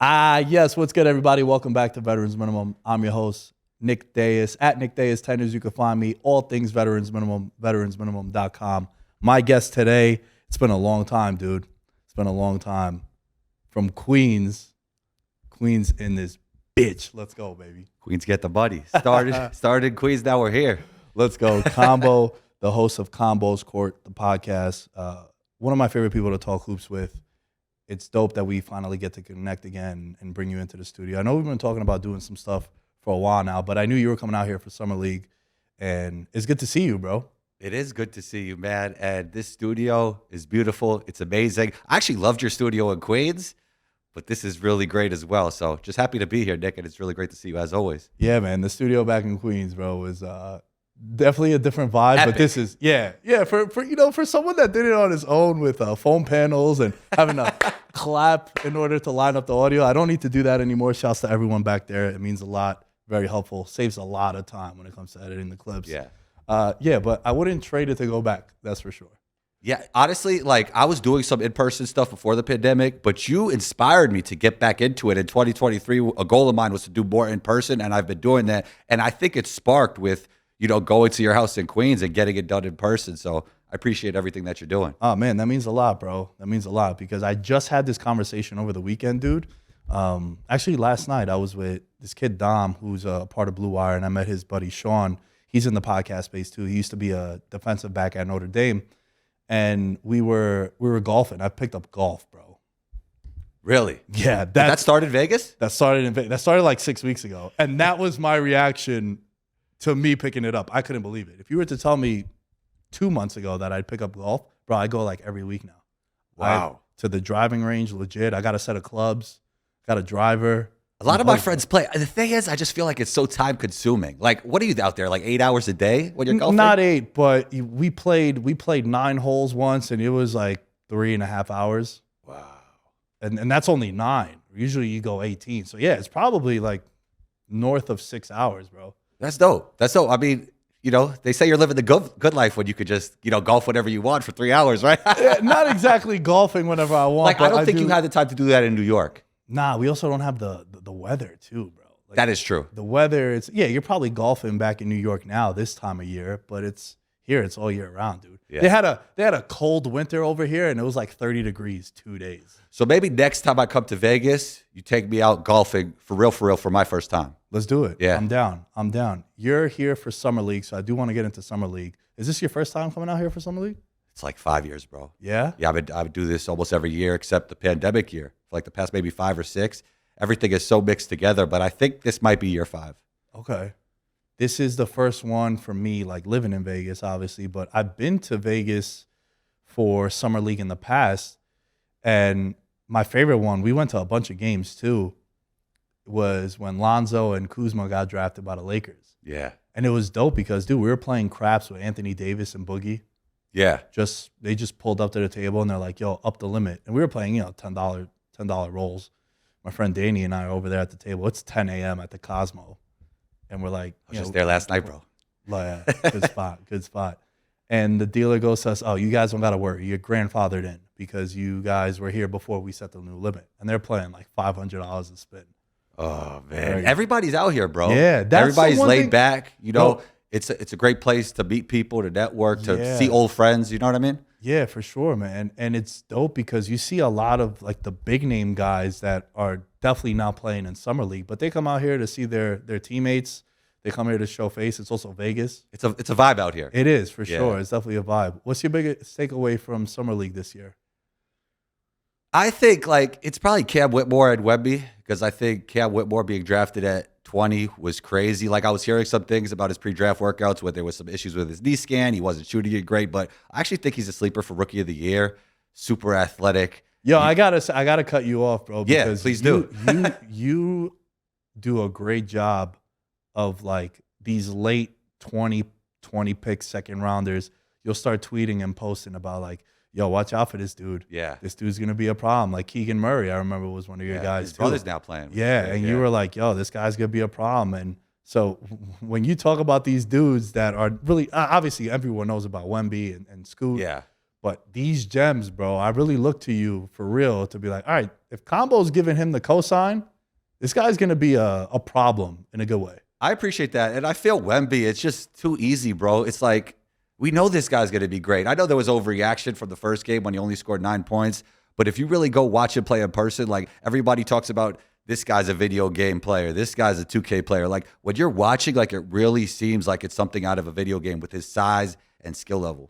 Yes. What's good, everybody? Welcome back to Veterans Minimum. I'm your host, Nick Deus. At Nick Deus Tenders, you can find me all things Veterans Minimum, veteransminimum.com. My guest today, it's been a long time, dude. It's been a long time. From Queens in this bitch. Let's go, baby. Queens get the money. Started in Queens, now we're here. Let's go. Combo, the host of Combo's Court, the podcast. One of my favorite people to talk hoops with. It's dope that we finally get to connect again and bring you into the studio. I know we've been talking about doing some stuff for a while now, but I knew you were coming out here for Summer League, and it's good to see you, bro. It is good to see you, man. And this studio is beautiful. It's amazing. I actually loved your studio in Queens, but this is really great as well. So just happy to be here, Nick, and it's really great to see you as always. Yeah, man. The studio back in Queens, bro, is definitely a different vibe. Epic. But this is for someone that did it on his own with foam panels and having a clap in order to line up the audio. I don't need to do that anymore. Shouts to everyone back there. It means a lot. Very helpful. Saves a lot of time when it comes to editing the clips. Yeah. But I wouldn't trade it to go back. That's for sure. Yeah, honestly, like I was doing some in-person stuff before the pandemic, but you inspired me to get back into it. In 2023, a goal of mine was to do more in person, and I've been doing that. And I think it sparked with, going to your house in Queens and getting it done in person. So I appreciate everything that you're doing. Oh, man, that means a lot, bro. That means a lot because I just had this conversation over the weekend, dude. Actually, last night I was with this kid, Dom, who's a part of Blue Wire, and I met his buddy, Sean. He's in the podcast space, too. He used to be a defensive back at Notre Dame. And we were golfing. I picked up golf, bro. Really? Yeah. That started in Vegas? That started like 6 weeks ago. And that was my reaction to me picking it up. I couldn't believe it. If you were to tell me 2 months ago that I'd pick up golf, bro, I go like every week now. Wow. To the driving range, legit. I got a set of clubs, got a driver. A lot of my friends play. The thing is, I just feel like it's so time consuming. Like, what are you out there, like 8 hours a day when you're golfing? Not 8, but we played 9 holes once, and it was like 3.5 hours. Wow. And that's only 9. Usually you go 18. So yeah, it's probably like north of 6 hours, bro. That's dope. I mean, they say you're living the good life when you could just, golf whenever you want for 3 hours, right? Yeah, not exactly golfing whenever I want. Like, I don't think you had the time to do that in New York. Nah, we also don't have the weather too, bro. Like, that is true. The weather, you're probably golfing back in New York now this time of year, but it's all year round, dude. Yeah. They had a cold winter over here, and it was like 30 degrees 2 days. So maybe next time I come to Vegas, you take me out golfing for real for my first time. Let's do it. Yeah. I'm down. You're here for Summer League, so I do want to get into Summer League. Is this your first time coming out here for Summer League? It's like 5 years, bro. Yeah? Yeah, I would do this almost every year except the pandemic year. For like the past maybe 5 or 6. Everything is so mixed together, but I think this might be year 5. Okay. This is the first one for me, like living in Vegas, obviously, but I've been to Vegas for Summer League in the past, and my favorite one, we went to a bunch of games too, was when Lonzo and Kuzma got drafted by the Lakers. Yeah. And it was dope because, dude, we were playing craps with Anthony Davis and Boogie. Yeah. They just pulled up to the table and they're like, yo, up the limit. And we were playing, $10 rolls. My friend Danny and I are over there at the table. It's 10 a.m. at the Cosmo. And we're like, I was just there last night, bro. Like, good spot. And the dealer goes to us, oh, you guys don't got to worry. You're grandfathered in because you guys were here before we set the new limit. And they're playing like $500 a spin. Oh, man. Everybody's out here, bro. Yeah. Everybody's laid back. It's a great place to meet people, to network, to see old friends. You know what I mean? Yeah, for sure, man. And it's dope because you see a lot of like the big name guys that are definitely not playing in Summer League, but they come out here to see their teammates. They come here to show face. It's also Vegas. It's a vibe out here. It is, for sure. It's definitely a vibe. What's your biggest takeaway from Summer League this year? I think like it's probably Cam Whitmore and Wemby, because I think Cam Whitmore being drafted at 20 was crazy. Like I was hearing some things about his pre-draft workouts where there was some issues with his knee scan. He wasn't shooting it great, but I actually think he's a sleeper for Rookie of the Year. Super athletic. Yo, I gotta cut you off, bro. Yeah, please do. You do a great job of like these late 20 pick second rounders. You'll start tweeting and posting about like, yo, watch out for this dude. Yeah. This dude's going to be a problem. Like Keegan Murray, I remember, was one of your guys. His brother's now playing. Yeah, and you were like, yo, this guy's going to be a problem. And so when you talk about these dudes that are really, obviously everyone knows about Wemby and Scoot. Yeah. But these gems, bro, I really look to you for real to be like, all right, if Combo's giving him the cosign, this guy's going to be a problem in a good way. I appreciate that. And I feel Wemby, it's just too easy, bro. It's like, we know this guy's going to be great. I know there was overreaction from the first game when he only scored 9 points. But if you really go watch him play in person, like everybody talks about this guy's a video game player, this guy's a 2K player. Like when you're watching, like it really seems like it's something out of a video game with his size and skill level.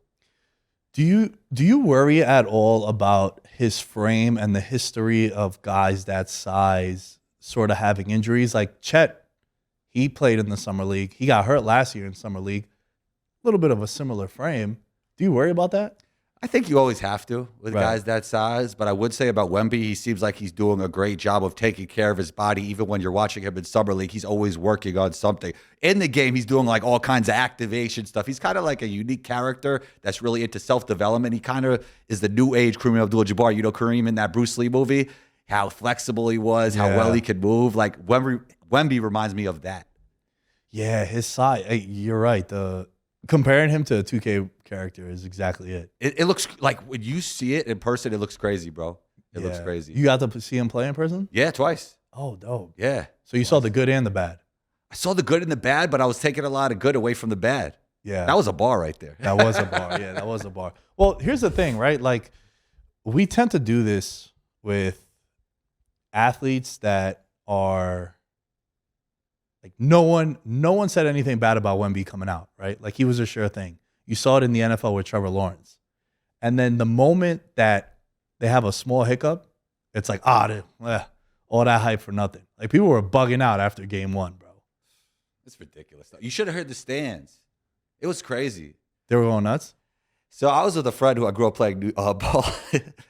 Do you worry at all about his frame and the history of guys that size sort of having injuries? Like Chet, he played in the summer league. He got hurt last year in summer league. A little bit of a similar frame. Do you worry about that? I think you always have to with Right. guys that size. But I would say about Wemby, he seems like he's doing a great job of taking care of his body. Even when you're watching him in summer league, he's always working on something. In the game, he's doing like all kinds of activation stuff. He's kind of like a unique character that's really into self-development. He kind of is the new age Kareem Abdul-Jabbar. You know Kareem in that Bruce Lee movie? How flexible he was, how well he could move. Like Wemby reminds me of that. Yeah, his size. Hey, you're right. Comparing him to a 2K character is exactly it. It looks like when you see it in person, it looks crazy, bro. It looks crazy. You got to see him play in person? Yeah, twice. Oh, dope. Yeah. So you saw the good and the bad. I saw the good and the bad, but I was taking a lot of good away from the bad. Yeah. That was a bar right there. That was a bar. Yeah, that was a bar. Well, here's the thing, right? Like, we tend to do this with athletes that are like no one said anything bad about Wemby coming out, right? Like he was a sure thing. You saw it in the NFL with Trevor Lawrence. And then the moment that they have a small hiccup, it's like, all that hype for nothing. Like people were bugging out after game 1, bro. It's ridiculous. You should have heard the stands. It was crazy. They were going nuts. So I was with a friend who I grew up playing ball.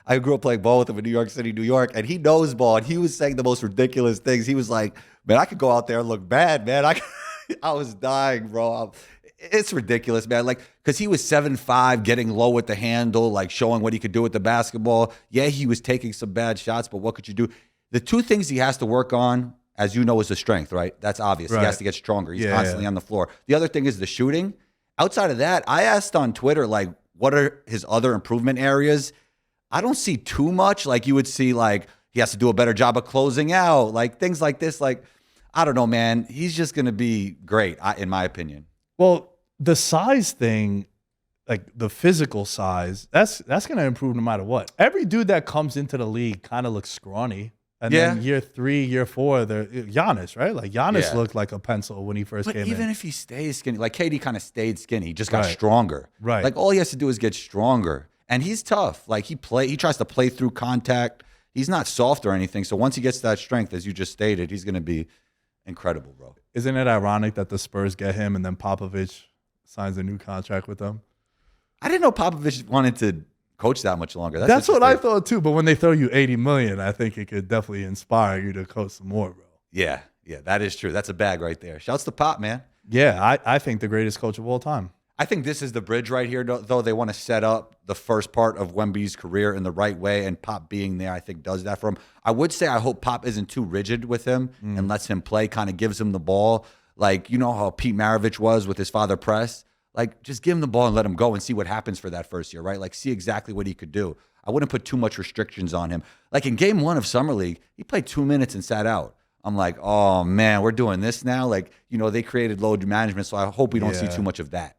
I grew up playing ball with him in New York City, New York, and he knows ball. And he was saying the most ridiculous things. He was like, "Man, I could go out there and look bad, man." I was dying, bro. It's ridiculous, man. Like, because he was 7'5", getting low with the handle, like showing what he could do with the basketball. Yeah, he was taking some bad shots, but what could you do? The two things he has to work on, as you know, is the strength, right? That's obvious. Right. He has to get stronger. He's Yeah, constantly on the floor. The other thing is the shooting. Outside of that, I asked on Twitter, like, what are his other improvement areas? I don't see too much. Like you would see, like he has to do a better job of closing out, like things like this. Like, I don't know, man. He's just going to be great, in my opinion. Well, the size thing, like the physical size, that's going to improve no matter what. Every dude that comes into the league kind of looks scrawny. And then year 3, year 4, they're Giannis, right? Like Giannis looked like a pencil when he first came in. But even if he stays skinny, like KD kind of stayed skinny, he just got stronger. Right. Like all he has to do is get stronger. And he's tough. Like he tries to play through contact. He's not soft or anything. So once he gets that strength, as you just stated, he's going to be incredible, bro. Isn't it ironic that the Spurs get him and then Popovich signs a new contract with them? I didn't know Popovich wanted to coach that much longer. That's what I thought too. But when they throw you $80 million, I think it could definitely inspire you to coach some more, bro. Yeah, that is true. That's a bag right there. Shouts to Pop, man. Yeah, I think the greatest coach of all time. I think this is the bridge right here, though. They want to set up the first part of Wemby's career in the right way, and Pop being there, I think, does that for him. I would say I hope Pop isn't too rigid with him and lets him play, kind of gives him the ball. Like, you know how Pete Maravich was with his father Press? Like, just give him the ball and let him go and see what happens for that first year, right? Like, see exactly what he could do. I wouldn't put too much restrictions on him. Like, in game 1 of Summer League, he played 2 minutes and sat out. I'm like, oh, man, we're doing this now? Like, you know, they created load management, so I hope we don't see too much of that.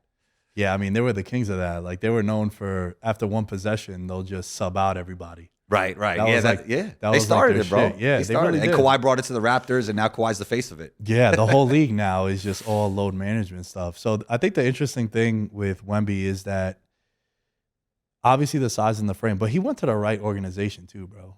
Yeah, I mean, they were the kings of that. Like, they were known for, after one possession, they'll just sub out everybody. Right. That They was started their it, bro. shit. Yeah, they they started really it. And did. Kawhi brought it to the Raptors, and now Kawhi's the face of it. Yeah, the whole league now is just all load management stuff. So I think the interesting thing with Wemby is that obviously the size and the frame, but he went to the right organization too, bro.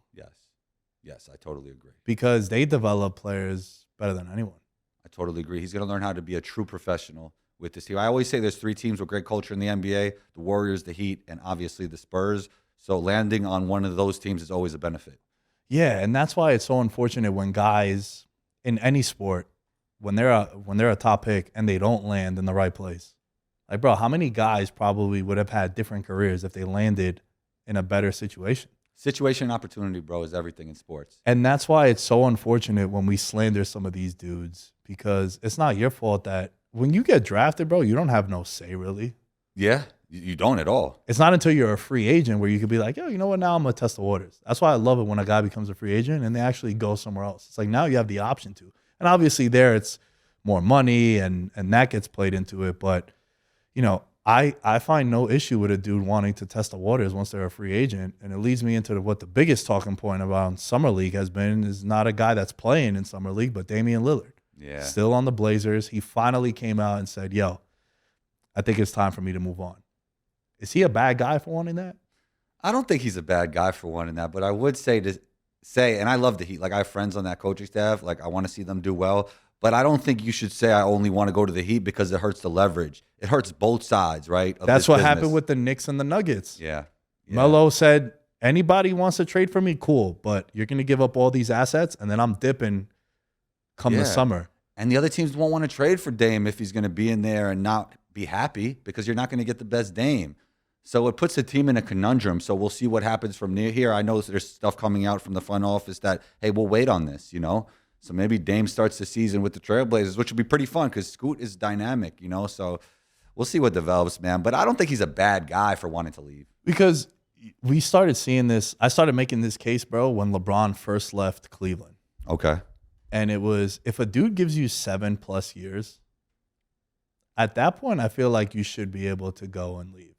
Yes, I totally agree. Because they develop players better than anyone. I totally agree. He's going to learn how to be a true professional with this team. I always say there's 3 teams with great culture in the NBA, the Warriors, the Heat, and obviously the Spurs. So landing on one of those teams is always a benefit. Yeah, and that's why it's so unfortunate when guys in any sport, when they're a top pick and they don't land in the right place. Like, bro, how many guys probably would have had different careers if they landed in a better situation? Situation and opportunity, bro, is everything in sports. And that's why it's so unfortunate when we slander some of these dudes, because it's not your fault that when you get drafted, bro, you don't have no say really. Yeah. You don't at all. It's not until you're a free agent where you could be like, yo, you know what? Now I'm going to test the waters. That's why I love it when a guy becomes a free agent and they actually go somewhere else. It's like now you have the option to. And obviously there it's more money and that gets played into it. But, you know, I find no issue with a dude wanting to test the waters once they're a free agent. And it leads me into what the biggest talking point about Summer League has been is not a guy that's playing in Summer League, but Damian Lillard. Yeah. Still on the Blazers. He finally came out and said, yo, I think it's time for me to move on. Is he a bad guy for wanting that? I don't think he's a bad guy for wanting that, but I would say, and I love the Heat. Like, I have friends on that coaching staff. Like, I want to see them do well. But I don't think you should say I only want to go to the Heat because it hurts the leverage. It hurts both sides, right? That's what happened with the Knicks and the Nuggets. Yeah. Melo said, anybody wants to trade for me, cool. But you're going to give up all these assets, and then I'm dipping come the summer. And the other teams won't want to trade for Dame if he's going to be in there and not be happy because you're not going to get the best Dame. So it puts the team in a conundrum. So we'll see what happens from near here. I know there's stuff coming out from the front office that, hey, we'll wait on this, you know? So maybe Dame starts the season with the Trailblazers, which would be pretty fun because Scoot is dynamic, you know? So we'll see what develops, man. But I don't think he's a bad guy for wanting to leave. Because we started seeing this. I started making this case, bro, when LeBron first left Cleveland. Okay. And it was, if a dude gives you 7+ years, at that point, I feel like you should be able to go and leave.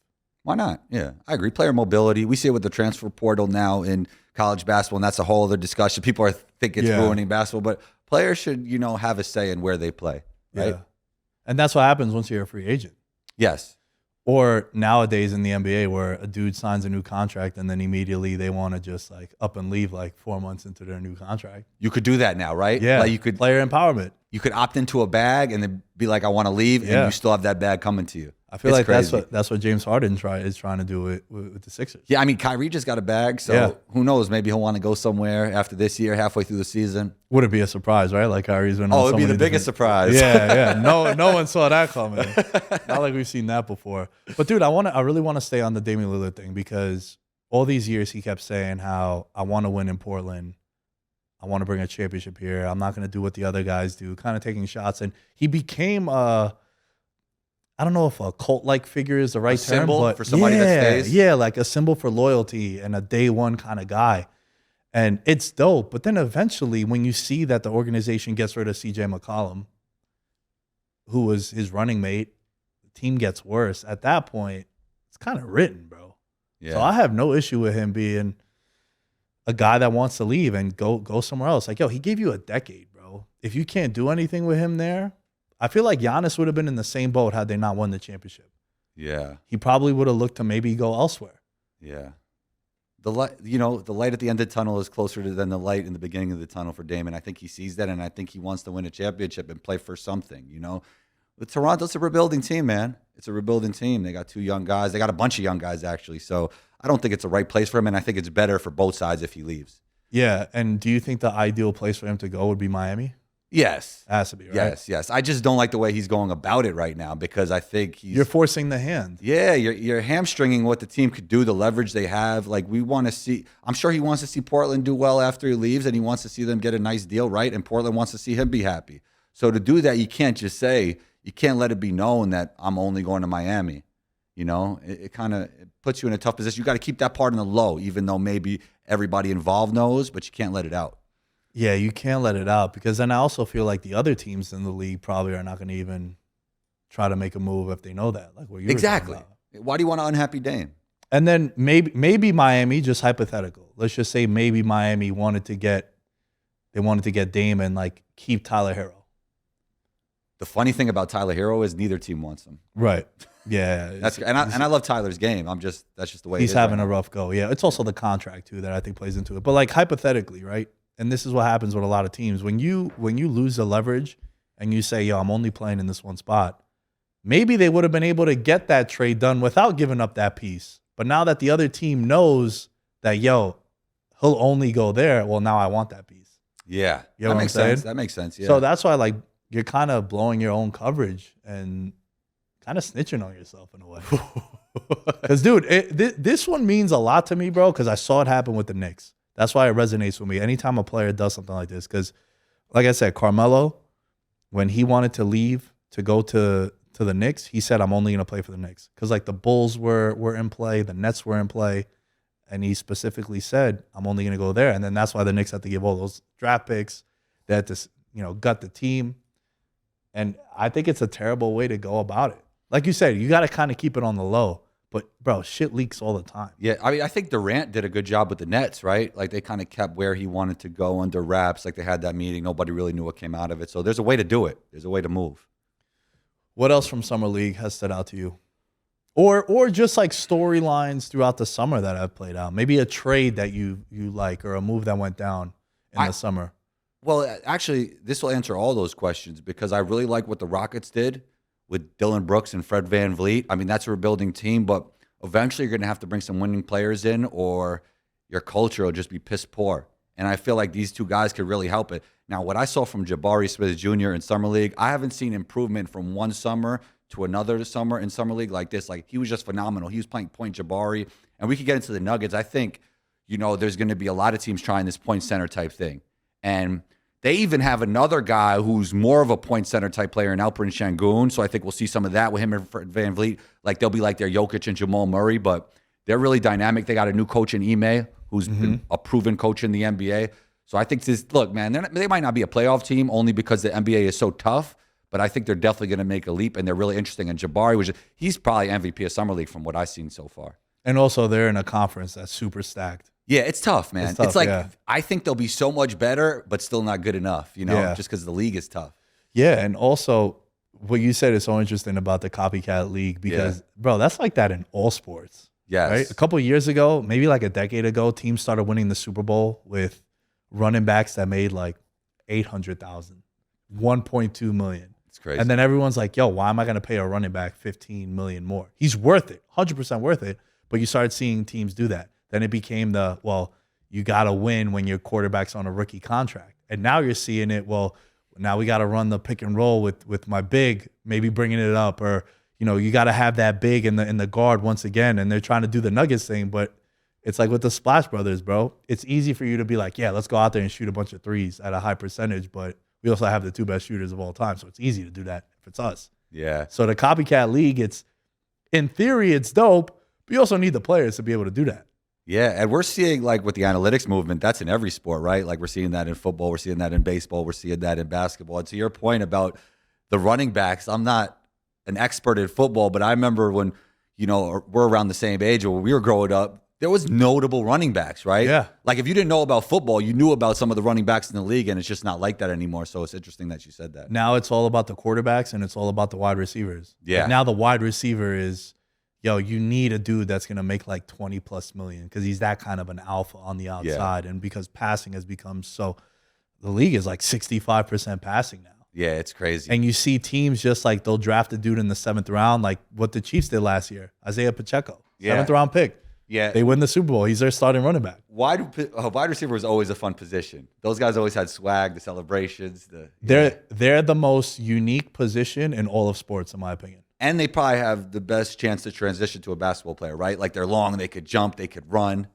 Why not? Yeah, I agree. Player mobility. We see it with the transfer portal now in college basketball, and that's a whole other discussion. People think it's ruining basketball, but players should, you know, have a say in where they play, right? Yeah. And that's what happens once you're a free agent. Yes. Or nowadays in the NBA where a dude signs a new contract and then immediately they want to just like up and leave like 4 months into their new contract. You could do that now, right? Yeah. Like you could player empowerment. You could opt into a bag and then be like, I want to leave, and you still have that bag coming to you. I feel like that's what James Harden is trying to do with the Sixers. Yeah, I mean, Kyrie just got a bag, so who knows? Maybe he'll want to go somewhere after this year, halfway through the season. Would it be a surprise, right? Like Kyrie's been. Oh, it'd be the biggest surprise. Yeah. No one saw that coming. Not like we've seen that before. But dude, I really want to stay on the Damian Lillard thing because all these years he kept saying how I want to win in Portland. I want to bring a championship here. I'm not going to do what the other guys do, kind of taking shots. And he became I don't know if a cult-like figure is the right term, symbol but for somebody that stays. Yeah, like a symbol for loyalty and a day one kind of guy. And it's dope. But then eventually when you see that the organization gets rid of CJ McCollum, who was his running mate, the team gets worse. At that point, it's kind of written, bro. Yeah. So I have no issue with him being a guy that wants to leave and go somewhere else. Like, yo, he gave you a decade, bro. If you can't do anything with him there, I feel like Giannis would have been in the same boat had they not won the championship. Yeah. He probably would have looked to maybe go elsewhere. Yeah. The light, the light at the end of the tunnel is closer than the light in the beginning of the tunnel for Dame, and I think he sees that, and I think he wants to win a championship and play for something, you know? But Toronto's a rebuilding team, man. It's a rebuilding team. They got 2 young guys. They got a bunch of young guys, actually. So I don't think it's the right place for him, and I think it's better for both sides if he leaves. Yeah, and do you think the ideal place for him to go would be Miami? Yes. It has to be, right? Yes. I just don't like the way he's going about it right now because I think you're forcing the hand. Yeah, you're hamstringing what the team could do, the leverage they have. Like we want to see, I'm sure he wants to see Portland do well after he leaves and he wants to see them get a nice deal, right? And Portland wants to see him be happy. So to do that, you can't just say, you can't let it be known that I'm only going to Miami. You know, it kind of puts you in a tough position. You got to keep that part in the low, even though maybe everybody involved knows, but you can't let it out. Yeah, you can't let it out because then I also feel like the other teams in the league probably are not going to even try to make a move if they know that. Like what you exactly. Why do you want an unhappy Dame? And then maybe Miami, just hypothetical. Let's just say maybe Miami wanted to get Dame and like keep Tyler Hero. The funny thing about Tyler Hero is neither team wants him. Right. Yeah. I love Tyler's game. That's just the way he's having a rough go. Yeah. It's also the contract too that I think plays into it. But like hypothetically, right? And this is what happens with a lot of teams. When you lose the leverage and you say, yo, I'm only playing in this one spot, maybe they would have been able to get that trade done without giving up that piece. But now that the other team knows that, yo, he'll only go there, well, now I want that piece. Yeah. You know that makes sense. That makes sense. Yeah. So that's why like you're kind of blowing your own coverage and kind of snitching on yourself in a way. Because, dude, this one means a lot to me, bro, because I saw it happen with the Knicks. That's why it resonates with me anytime a player does something like this. Because, like I said, Carmelo, when he wanted to leave to go to to the Knicks, he said, I'm only going to play for the Knicks. Because, like, the Bulls were in play, the Nets were in play, and he specifically said, I'm only going to go there. And then that's why the Knicks had to give all those draft picks. They had to, gut the team. And I think it's a terrible way to go about it. Like you said, you got to kind of keep it on the low. But, bro, shit leaks all the time. Yeah, I mean, I think Durant did a good job with the Nets, right? Like, they kind of kept where he wanted to go under wraps. Like, they had that meeting. Nobody really knew what came out of it. So there's a way to do it. There's a way to move. What else from Summer League has stood out to you? Or just like storylines throughout the summer that have played out. Maybe a trade that you like or a move that went down in the summer. Well, actually, this will answer all those questions because I really like what the Rockets did with Dylan Brooks and Fred VanVleet. I mean, that's a rebuilding team, but eventually you're going to have to bring some winning players in or your culture will just be piss poor. And I feel like these two guys could really help it. Now, what I saw from Jabari Smith Jr. in Summer League, I haven't seen improvement from one summer to another summer in Summer League like this. Like, he was just phenomenal. He was playing point Jabari. And we could get into the Nuggets. I think, there's going to be a lot of teams trying this point center type thing. And they even have another guy who's more of a point center type player in Alperen Şengün. So I think we'll see some of that with him and Van Vliet. Like, they'll be like their Jokic and Jamal Murray, but they're really dynamic. They got a new coach in Ime, who's been a proven coach in the NBA. So I think look, man, they might not be a playoff team only because the NBA is so tough, but I think they're definitely going to make a leap, and they're really interesting. And Jabari, he's probably MVP of Summer League from what I've seen so far. And also, they're in a conference that's super stacked. Yeah, it's tough, man. It's tough, it's like, yeah. I think they'll be so much better, but still not good enough, just because the league is tough. Yeah, and also, what you said is so interesting about the copycat league because, bro, that's like that in all sports. Yes. Right? A couple of years ago, maybe like a decade ago, teams started winning the Super Bowl with running backs that made like 800,000, 1.2 million. It's crazy. And then everyone's like, yo, why am I going to pay a running back 15 million more? He's worth it, 100% worth it. But you started seeing teams do that. Then it became you got to win when your quarterback's on a rookie contract. And now you're seeing it, now we got to run the pick and roll with my big, maybe bringing it up, or, you got to have that big in the guard once again. And they're trying to do the Nuggets thing, but it's like with the Splash Brothers, bro. It's easy for you to be like, yeah, let's go out there and shoot a bunch of threes at a high percentage, but we also have the two best shooters of all time, so it's easy to do that if it's us. Yeah. So the copycat league, in theory, it's dope, but you also need the players to be able to do that. Yeah, and we're seeing, like, with the analytics movement, that's in every sport, right? Like, we're seeing that in football, we're seeing that in baseball, we're seeing that in basketball. And to your point about the running backs, I'm not an expert in football, but I remember when, we're around the same age, or when we were growing up, there was notable running backs, right? Yeah. Like, if you didn't know about football, you knew about some of the running backs in the league, and it's just not like that anymore. So it's interesting that you said that. Now it's all about the quarterbacks, and it's all about the wide receivers. Yeah. Like now the wide receiver is, you need a dude that's going to make like 20 plus million because he's that kind of an alpha on the outside. Yeah. And because passing has become the league is like 65% passing now. Yeah, it's crazy. And you see teams just like they'll draft a dude in the 7th round, like what the Chiefs did last year, Isaiah Pacheco, 7th round pick. Yeah. They win the Super Bowl. He's their starting running back. Wide receiver is always a fun position. Those guys always had swag, the celebrations. They're the most unique position in all of sports, in my opinion. And they probably have the best chance to transition to a basketball player, right? Like, they're long, they could jump, they could run.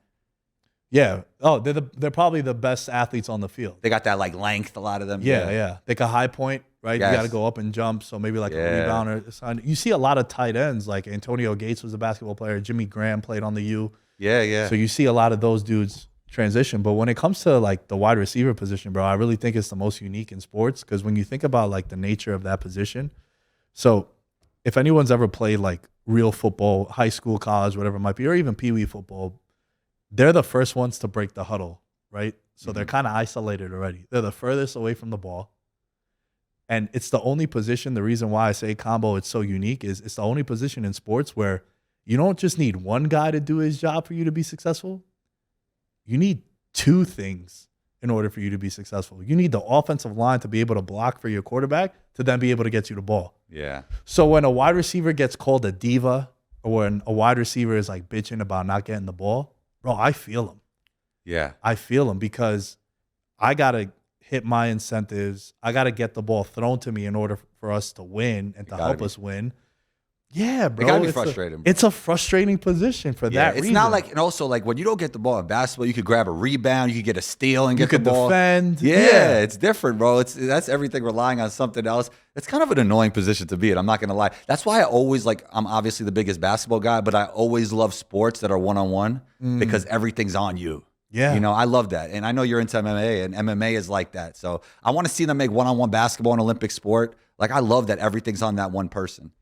Yeah. Oh, they're probably the best athletes on the field. They got that like length, a lot of them. Yeah. They can high point, right? Yes. You got to go up and jump. So maybe like a rebounder. You see a lot of tight ends. Like Antonio Gates was a basketball player. Jimmy Graham played on the U. Yeah. So you see a lot of those dudes transition. But when it comes to like the wide receiver position, bro, I really think it's the most unique in sports because when you think about like the nature of that position, so if anyone's ever played like real football, high school, college, whatever it might be, or even Pee-wee football, they're the first ones to break the huddle, right? So they're kind of isolated already. They're the furthest away from the ball. And it's the only position, the reason why I say combo it's so unique is it's the only position in sports where you don't just need one guy to do his job for you to be successful. You need two things in order for you to be successful. You need the offensive line to be able to block for your quarterback to then be able to get you the ball. Yeah. So when a wide receiver gets called a diva or when a wide receiver is like bitching about not getting the ball, bro, I feel him. Yeah. I feel him because I got to hit my incentives. I got to get the ball thrown to me in order for us to win and to help us win. Yeah, bro. It gotta be frustrating. It's a frustrating position for that it's reason. not like, and also like when you don't get the ball in basketball, you could grab a rebound, you could get a steal and get you the could ball. defend. Yeah, it's different, bro. That's everything relying on something else. It's kind of an annoying position to be in. I'm not gonna lie. That's why I always like. I'm obviously the biggest basketball guy, but I always love sports that are one-on-one because everything's on you. Yeah. You know, I love that. And I know you're into MMA, and MMA is like that. So I want to see them make one-on-one basketball an Olympic sport. Like, I love that everything's on that one person.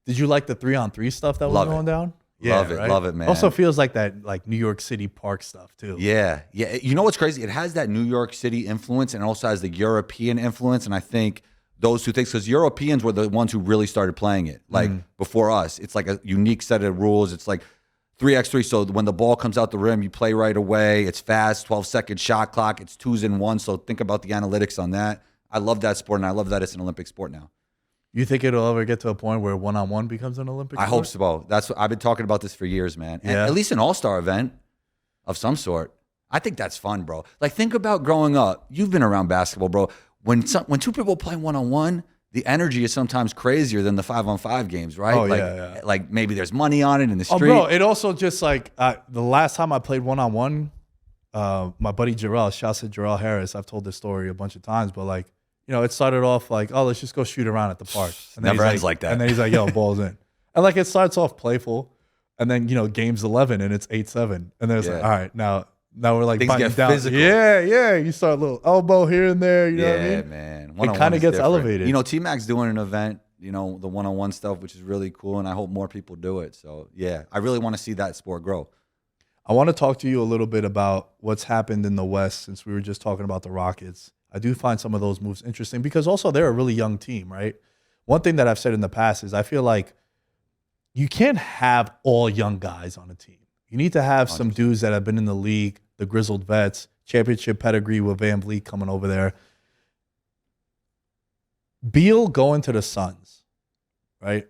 Did you like the 3-on-3 stuff that was going down? Yeah, love it, man. Also feels like that like New York City park stuff too. Yeah. You know what's crazy? It has that New York City influence and also has the European influence. And I think those two things, because Europeans were the ones who really started playing it, like before us. It's like a unique set of rules. It's like 3x3. So when the ball comes out the rim, you play right away. It's fast, 12-second shot clock. It's 2s and 1s. So think about the analytics on that. I love that sport, and I love that it's an Olympic sport now. You think it'll ever get to a point where one-on-one becomes an Olympic sport? I hope so. That's what I've been talking about this for years, man. And at least an all-star event of some sort. I think that's fun, bro. Like, think about growing up. You've been around basketball, bro. When two people play one-on-one, the energy is sometimes crazier than the 5-on-5 games, right? Oh, like, like maybe there's money on it in the street. Oh, bro, it also just like the last time I played one-on-one, my buddy Jarrell, shouts to Jarrell Harris. I've told this story a bunch of times, but like, you know, it started off like, oh, let's just go shoot around at the park. And then Never ends like that. And then he's like, yo, ball's in. And like, it starts off playful. And then, you know, game's 11 and it's 8-7. And then it's like, all right, now we're like things get down. physical. Yeah. You start a little elbow here and there. You know what I mean? Man. It kind of gets elevated. You know, T-Mac's doing an event, you know, the one-on-one stuff, which is really cool. And I hope more people do it. So, yeah, I really want to see that sport grow. I want to talk to you a little bit about what's happened in the West since we were just talking about the Rockets. I do find some of those moves interesting because also they're a really young team, right? One thing that I've said in the past is I feel like you can't have all young guys on a team. You need to have 100%. Some dudes that have been in the league, the grizzled vets, championship pedigree with Van Vliet coming over there. Beal going to the Suns, right?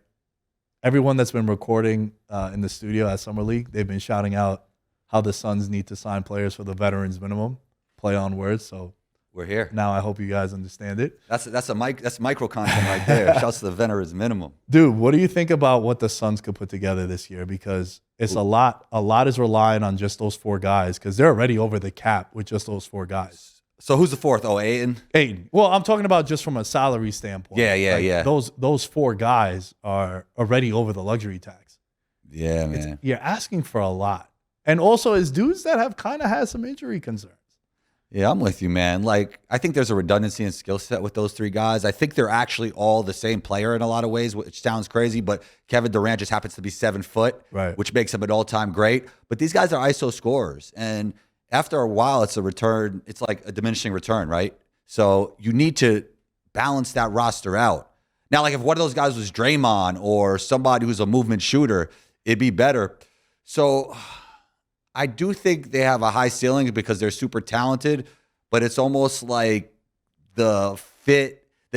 Everyone that's been recording in the studio at Summer League, they've been shouting out how the Suns need to sign players for the veterans minimum, play on words, so we're here. Now I hope you guys understand it. That's micro content right there. Shouts to the veterans minimum. Dude, what do you think about what the Suns could put together this year? Because it's a lot is relying on just those 4 guys because they're already over the cap with just those 4 guys. So who's the fourth? Oh, Ayton? Well, I'm talking about just from a salary standpoint. Yeah. Those 4 guys are already over the luxury tax. Yeah, man. You're asking for a lot. And also as dudes that have kind of had some injury concerns. Yeah, I'm with you, man. Like, I think there's a redundancy in skill set with those 3 guys. I think they're actually all the same player in a lot of ways, which sounds crazy, but Kevin Durant just happens to be 7 foot, right, which makes him an all-time great. But these guys are ISO scorers, and after a while, it's a return. It's like a diminishing return, right? So you need to balance that roster out. Now, like if one of those guys was Draymond or somebody who's a movement shooter, it'd be better. So I do think they have a high ceiling because they're super talented, but it's almost like the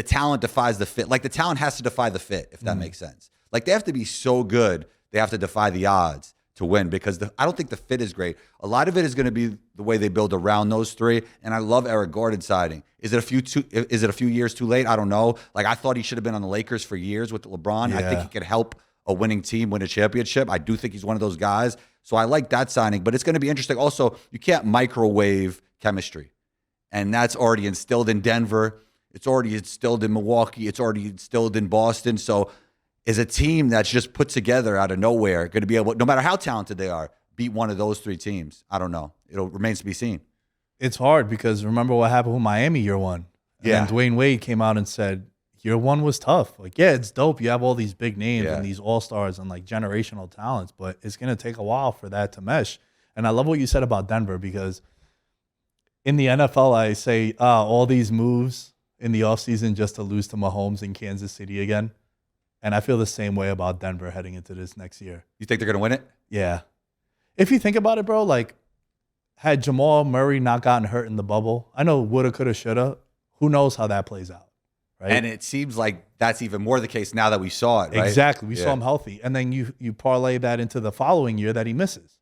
talent defies the fit. Like the talent has to defy the fit, if that makes sense. Like they have to be so good, they have to defy the odds to win because I don't think the fit is great. A lot of it is going to be the way they build around those 3. And I love Eric Gordon signing. Is it a few years too late? I don't know. Like I thought he should have been on the Lakers for years with LeBron. Yeah. I think he could help a winning team win a championship. I do think he's one of those guys. So I like that signing, but it's going to be interesting. Also, you can't microwave chemistry. And that's already instilled in Denver. It's already instilled in Milwaukee. It's already instilled in Boston. So is a team that's just put together out of nowhere going to be able, no matter how talented they are, beat one of those 3 teams? I don't know. It remains to be seen. It's hard because remember what happened with Miami year 1. And then Dwayne Wade came out and said, year 1 was tough. Like, yeah, it's dope. You have all these big names and these all-stars and like generational talents, but it's going to take a while for that to mesh. And I love what you said about Denver because in the NFL, I say all these moves in the offseason just to lose to Mahomes in Kansas City again. And I feel the same way about Denver heading into this next year. You think they're going to win it? Yeah. If you think about it, bro, like had Jamal Murray not gotten hurt in the bubble, I know woulda, coulda, shoulda. Who knows how that plays out? Right? And it seems like that's even more the case now that we saw it, right? Exactly. We saw him healthy. And then you parlay that into the following year that he misses.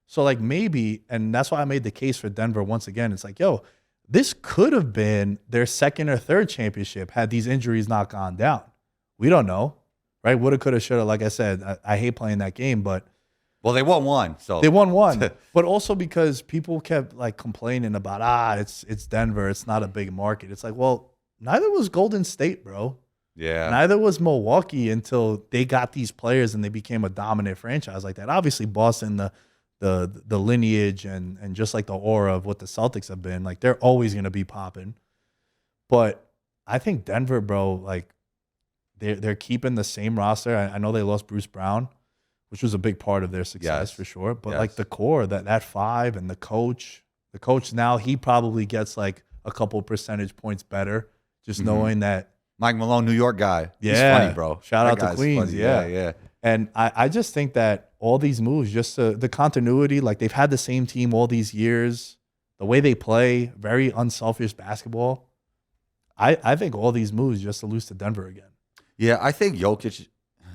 So like maybe, and that's why I made the case for Denver once again. It's like, yo, this could have been their second or third championship had these injuries not gone down. We don't know. right? Woulda, coulda, shoulda. Like I said, I hate playing that game, but Well, they won one, so they won one. But also because people kept like complaining about it's Denver, it's not a big market. It's like, well, neither was Golden State, bro. yeah. Neither was Milwaukee until they got these players and they became a dominant franchise like that. Obviously, Boston, the lineage and just like the aura of what the Celtics have been, like they're always gonna be popping. But I think Denver, bro, like they're keeping the same roster. I know they lost Bruce Brown, which was a big part of their success for sure. But like the core, that five and the coach now, he probably gets like a couple percentage points better just knowing that. Mike Malone, New York guy. Yeah. He's funny, bro. Shout out That to guy's Queens. funny. Yeah. And I just think that all these moves, just the continuity, like they've had the same team all these years, the way they play, very unselfish basketball. I think all these moves just to lose to Denver again. Yeah, I think Jokic,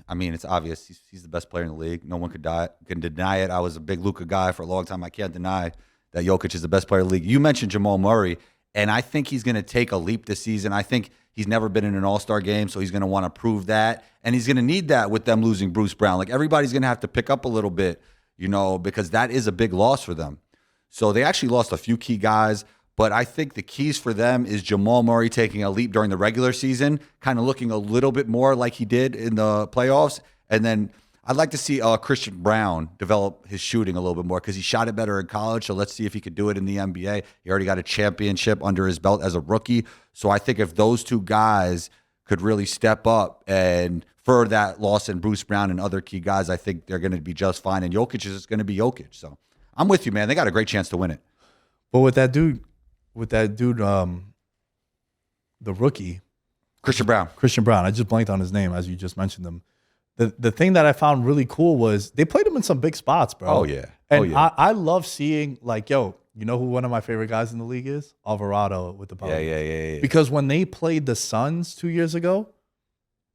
I mean, it's obvious. He's the best player in the league. No one can deny it. I was a big Luka guy for a long time. I can't deny that Jokic is the best player in the league. You mentioned Jamal Murray, and I think he's going to take a leap this season. I think he's never been in an all-star game, so he's going to want to prove that. And he's going to need that with them losing Bruce Brown. Like, everybody's going to have to pick up a little bit, because that is a big loss for them. So they actually lost a few key guys. But I think the keys for them is Jamal Murray taking a leap during the regular season, kind of looking a little bit more like he did in the playoffs. And then I'd like to see Christian Brown develop his shooting a little bit more because he shot it better in college. So let's see if he could do it in the NBA. He already got a championship under his belt as a rookie. So I think if those two guys could really step up and for that loss in Bruce Brown and other key guys, I think they're going to be just fine. And Jokic is going to be Jokic. So I'm with you, man. They got a great chance to win it. But with that dude, the rookie, Christian Brown. I just blanked on his name as you just mentioned him. The thing that I found really cool was they played him in some big spots, bro. Oh, yeah. And I love seeing, like, you know who one of my favorite guys in the league is? Alvarado with the Pelicans. Yeah. Because when they played the Suns 2 years ago,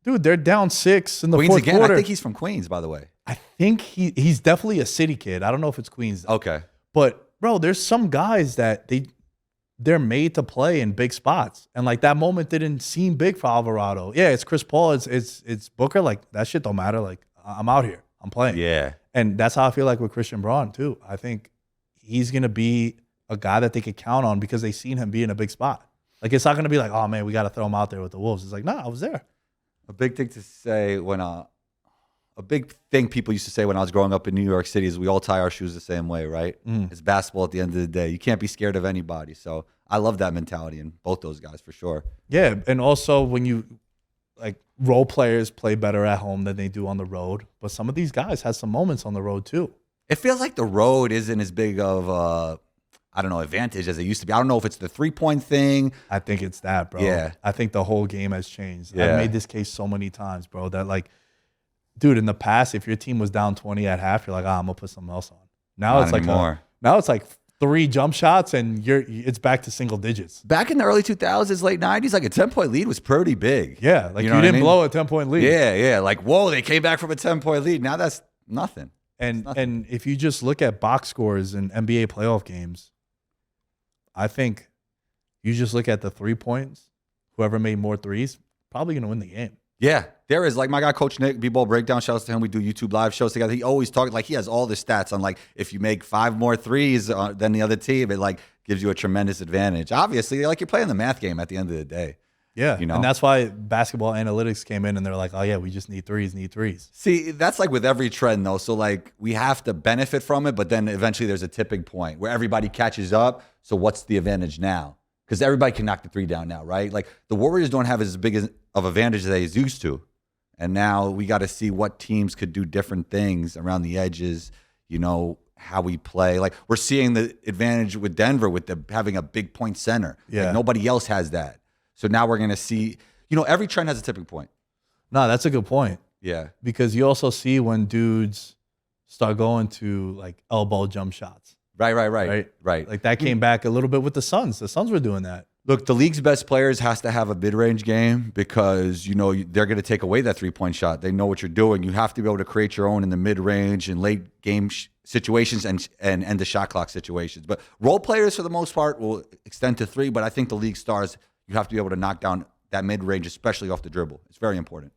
dude, they're down 6 in the Queens fourth again. quarter. I think he's from Queens, by the way. I think he's definitely a city kid. I don't know if it's Queens. Okay. But, bro, there's some guys that they're made to play in big spots. And like that moment didn't seem big for Alvarado. Yeah, it's Chris Paul, it's Booker. Like that shit don't matter. Like I'm out here. I'm playing. Yeah. And that's how I feel like with Christian Braun too. I think he's gonna be a guy that they could count on because they've seen him be in a big spot. Like it's not gonna be like, oh man, we gotta throw him out there with the Wolves. It's like, nah, I was there. A big thing to say a big thing people used to say when I was growing up in New York City is we all tie our shoes the same way, right? It's basketball at the end of the day. You can't be scared of anybody. So I love that mentality in both those guys for sure. Yeah, and also when you like role players play better at home than they do on the road, but some of these guys have some moments on the road too. It feels like the road isn't as big of advantage as it used to be. I don't know if it's the 3-point thing. I think it's that, bro. Yeah. I think the whole game has changed. Yeah. I've made this case so many times, bro, that like, dude, in the past, if your team was down 20 at half, you're like, I'm gonna put something else on. Now Not it's like anymore. now it's like 3 jump shots and it's back to single digits. Back in the early 2000s, late 90s, like a 10-point lead was pretty big. Yeah, like You you, know what I didn't mean? blow a 10-point lead. Yeah. Like, whoa, they came back from a 10-point lead. Now that's nothing. And if you just look at box scores in NBA playoff games, I think you just look at the 3 points, whoever made more threes, probably gonna win the game. Yeah, there is. Like my guy, Coach Nick, B-Ball Breakdown, shouts to him. We do YouTube live shows together. He always talks, like he has all the stats on like if you make 5 more threes than the other team, it like gives you a tremendous advantage. Obviously, like you're playing the math game at the end of the day. Yeah, You know? and that's why basketball analytics came in and they're like, oh yeah, we just need threes. See, that's like with every trend though. So like we have to benefit from it, but then eventually there's a tipping point where everybody catches up. So what's the advantage now? Because everybody can knock the 3 down now, right? Like the Warriors don't have as big of advantage as they used to. And now we got to see what teams could do different things around the edges, how we play. Like we're seeing the advantage with Denver with having a big point center. Yeah. Like, nobody else has that. So now we're going to see, every trend has a tipping point. No, that's a good point. Yeah. Because you also see when dudes start going to like elbow jump shots. Right. Right. Like that came back a little bit with the Suns. The Suns were doing that. Look, the league's best players has to have a mid-range game because, they're going to take away that 3-point shot. They know what you're doing. You have to be able to create your own in the mid-range and late game situations and end the shot clock situations. But role players, for the most part, will extend to 3. But I think the league stars, you have to be able to knock down that mid-range, especially off the dribble. It's very important.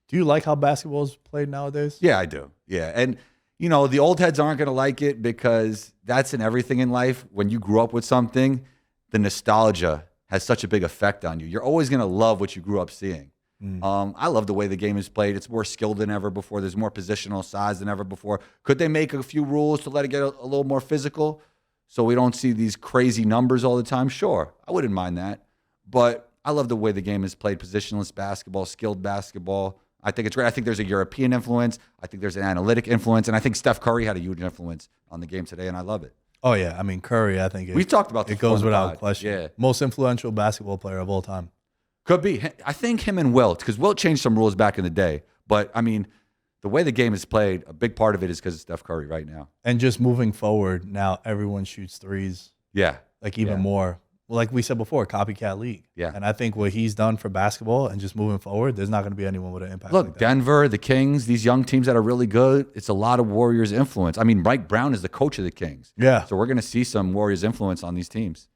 Do you like how basketball is played nowadays? Yeah, I do. Yeah. And, you know, the old heads aren't going to like it because that's in everything in life. When you grew up with something, the nostalgia has such a big effect on you. You're always going to love what you grew up seeing. I love the way the game is played. It's more skilled than ever before. There's more positional size than ever before. Could they make a few rules to let it get a little more physical so we don't see these crazy numbers all the time? Sure, I wouldn't mind that. But I love the way the game is played, positionless basketball, skilled basketball. I think it's great. I think there's a European influence. I think there's an analytic influence. And I think Steph Curry had a huge influence on the game today, and I love it. Oh, yeah. I mean, Curry, I think We've talked about this it goes before in the without pod. question. Yeah. Most influential basketball player of all time. Could be. I think him and Wilt, because Wilt changed some rules back in the day. But, I mean, the way the game is played, a big part of it is because of Steph Curry right now. And just moving forward, now everyone shoots threes. Yeah. Like even more. Well, like we said before, copycat league. Yeah. And I think what he's done for basketball and just moving forward, there's not going to be anyone with an impact Look, like that. Denver, the Kings, these young teams that are really good, it's a lot of Warriors influence. I mean, Mike Brown is the coach of the Kings. Yeah. So we're going to see some Warriors influence on these teams.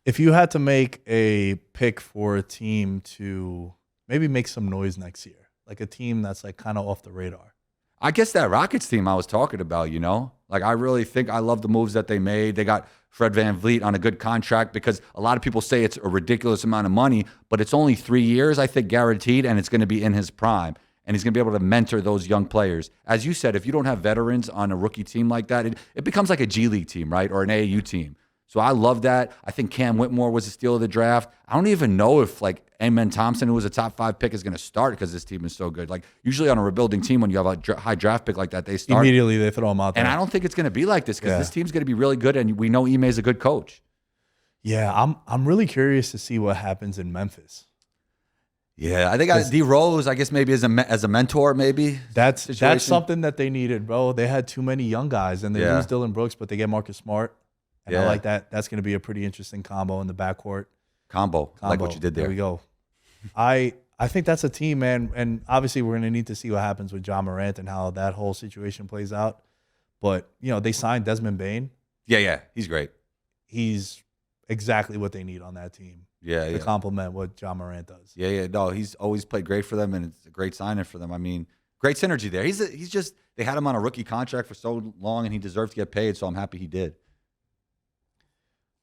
If you had to make a pick for a team to maybe make some noise next year, like a team that's like kind of off the radar. I guess that Rockets team I was talking about, you know, like I really think I love the moves that they made. They got Fred VanVleet on a good contract because a lot of people say it's a ridiculous amount of money, but it's only 3 years, I think, guaranteed, and it's going to be in his prime. And he's going to be able to mentor those young players. As you said, if you don't have veterans on a rookie team like that, it becomes like a G League team, right? Or an AAU team. So I love that. I think Cam Whitmore was a steal of the draft. I don't even know if like Amen Thompson, who was a top 5 pick, is going to start because this team is so good. Like usually on a rebuilding team, when you have a high draft pick like that, they start. Immediately they throw him out there. And I don't think it's going to be like this because this team's going to be really good, and we know Ime is a good coach. Yeah, I'm really curious to see what happens in Memphis. Yeah, I think D Rose, I guess maybe as a mentor, maybe that's something that they needed, bro. They had too many young guys, and they lose Dylan Brooks, but they get Marcus Smart. And I like that. That's going to be a pretty interesting combo in the backcourt. Combo. Like what you did there. There we go. I think that's a team, man. And obviously, we're going to need to see what happens with John Morant and how that whole situation plays out. But, you know, they signed Desmond Bane. Yeah. He's great. He's exactly what they need on that team. To complement what John Morant does. Yeah. No, he's always played great for them, and it's a great signing for them. I mean, great synergy there. He's just, they had him on a rookie contract for so long, and he deserved to get paid, so I'm happy he did.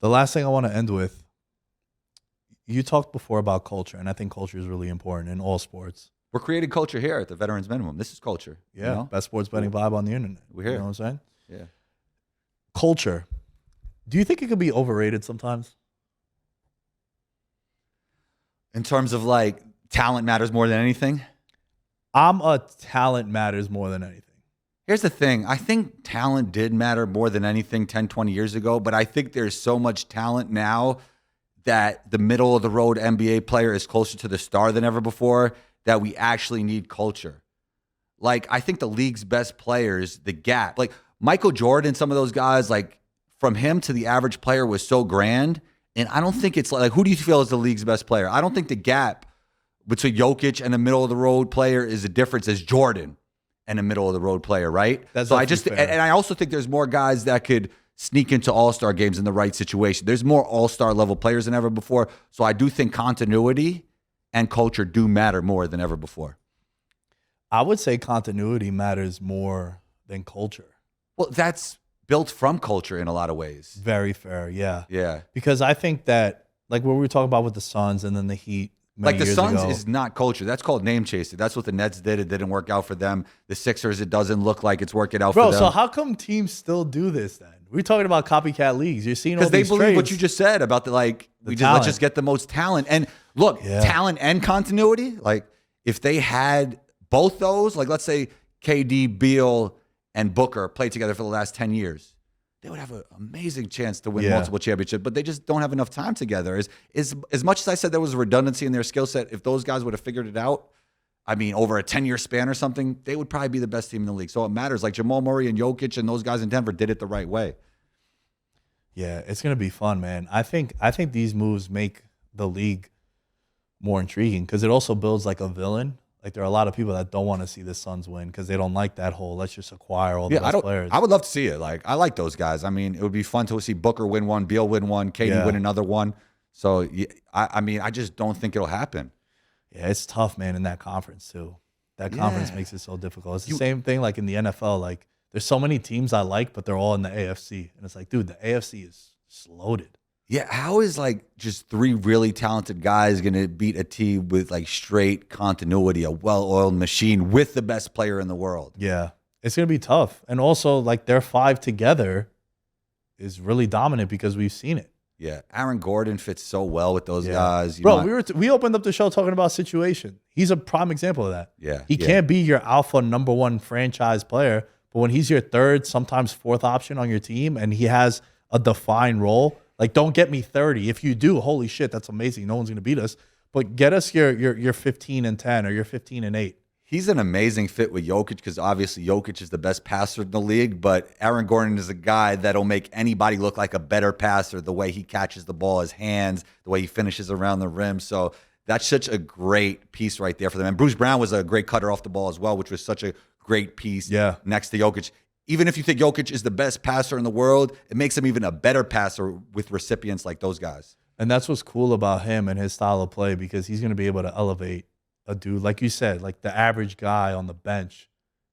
The last thing I want to end with, you talked before about culture, and I think culture is really important in all sports. We're creating culture here at the Veterans Minimum. This is culture. Yeah, you know? Best sports betting vibe on the internet. We're here. You know what I'm saying? Yeah. Culture. Do you think it could be overrated sometimes? In terms of like talent matters more than anything? I'm a talent matters more than anything. Here's the thing. I think talent did matter more than anything 10, 20 years ago, but I think there's so much talent now that the middle of the road NBA player is closer to the star than ever before, that we actually need culture. Like, I think the league's best players, the gap, like Michael Jordan, some of those guys, like from him to the average player was so grand. And I don't think it's like, who do you feel is the league's best player? I don't think the gap between Jokic and a middle of the road player is a difference as Jordan and a middle of the road player, right? That's so fair. And I also think there's more guys that could sneak into all-star games in the right situation. There's more all-star level players than ever before. So I do think continuity and culture do matter more than ever before. I would say continuity matters more than culture. Well, that's built from culture in a lot of ways. Very fair, yeah. Yeah. Because I think that, like what we were talking about with the Suns and then the Heat, like the Suns is not culture. That's called name chasing. That's what the Nets did. It didn't work out for them. The Sixers, it doesn't look like it's working out for them. Bro, so how come teams still do this then? We're talking about copycat leagues. You're seeing all these because they believe trades. what you just said about let's just get the most talent. And look, talent and continuity. Like if they had both those, like let's say KD, Beal, and Booker played together for the last 10 years. They would have an amazing chance to win multiple championships, but they just don't have enough time together. As much as I said there was redundancy in their skill set, if those guys would have figured it out, I mean, over a 10-year span or something, they would probably be the best team in the league. So it matters. Like Jamal Murray and Jokic and those guys in Denver did it the right way. Yeah, it's gonna be fun, man. I think these moves make the league more intriguing because it also builds like a villain. Like there are a lot of people that don't want to see the Suns win because they don't like that whole let's just acquire all the best players. I would love to see it. Like I like those guys. I mean, it would be fun to see Booker win one, Beal win one, KD win another one. So I mean, I just don't think it'll happen. Yeah, it's tough, man, in that conference too. that conference makes it so difficult. It's the same thing like in the NFL. Like there's so many teams I like, but they're all in the AFC. And it's like, dude, the AFC is just loaded. Yeah, how is like just 3 really talented guys going to beat a team with like straight continuity, a well-oiled machine with the best player in the world? Yeah, it's going to be tough. And also, like, their 5 together is really dominant because we've seen it. Yeah, Aaron Gordon fits so well with those guys. Bro, we opened up the show talking about situation. He's a prime example of that. Yeah, he can't be your alpha number 1 franchise player, but when he's your 3rd, sometimes 4th option on your team, and he has a defined role. Like, don't get me 30. If you do, holy shit, that's amazing. No one's going to beat us. But get us your 15 and 10 or your 15 and 8. He's an amazing fit with Jokic because obviously Jokic is the best passer in the league, but Aaron Gordon is a guy that'll make anybody look like a better passer, the way he catches the ball, his hands, the way he finishes around the rim. So that's such a great piece right there for them. And Bruce Brown was a great cutter off the ball as well, which was such a great piece next to Jokic. Even if you think Jokic is the best passer in the world, it makes him even a better passer with recipients like those guys. And that's what's cool about him and his style of play because he's going to be able to elevate a dude, like you said, like the average guy on the bench.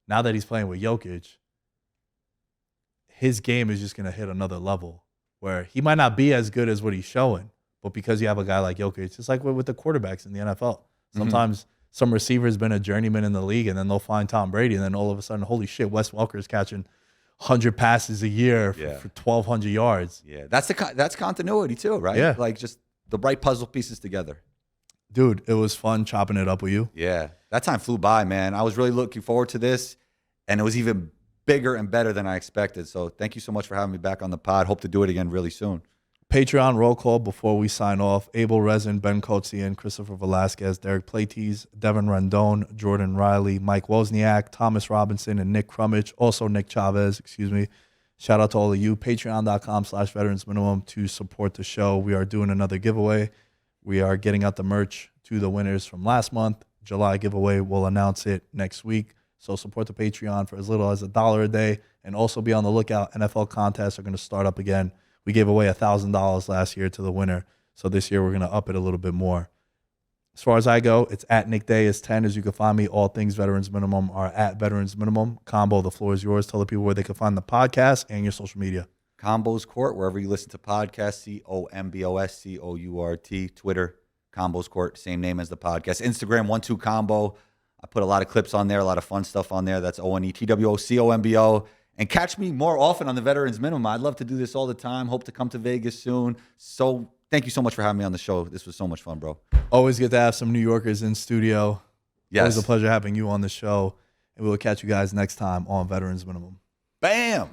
Now that he's playing with Jokic, his game is just going to hit another level where he might not be as good as what he's showing, but because you have a guy like Jokic, it's like with the quarterbacks in the NFL. Sometimes some receiver's been a journeyman in the league, and then they'll find Tom Brady, and then all of a sudden, holy shit, Wes Welker's catching 100 passes a year for 1,200 yards. Yeah, that's continuity too, right? Yeah. Like just the right puzzle pieces together. Dude, it was fun chopping it up with you. Yeah, that time flew by, man. I was really looking forward to this, and it was even bigger and better than I expected. So thank you so much for having me back on the pod. Hope to do it again really soon. Patreon roll call before we sign off. Abel Rezin, Ben Kotzian, Christopher Velasquez, Derek Platees, Devin Rendon, Jordan Riley, Mike Wozniak, Thomas Robinson, and Nick Crummage. Also Nick Chavez, Shout out to all of you. Patreon.com/veteransminimum to support the show. We are doing another giveaway. We are getting out the merch to the winners from last month. July giveaway. We'll announce it next week. So support the Patreon for as little as $1 a day. And also be on the lookout. NFL contests are going to start up again. We gave away $1,000 last year to the winner. So this year we're going to up it a little bit more. As far as I go, it's at Nick Day 10. As you can find me, all things Veterans Minimum are at Veterans Minimum. Combo, the floor is yours. Tell the people where they can find the podcast and your social media. Combos Court, wherever you listen to podcasts, COMBOSCOURT, Twitter, Combos Court, same name as the podcast. Instagram, 12combo. I put a lot of clips on there, a lot of fun stuff on there. That's ONETWOCOMBO. And catch me more often on the Veterans Minimum. I'd love to do this all the time. Hope to come to Vegas soon. So thank you so much for having me on the show. This was so much fun, bro. Always get to have some New Yorkers in studio. Yes. Always a pleasure having you on the show. And we will catch you guys next time on Veterans Minimum. Bam!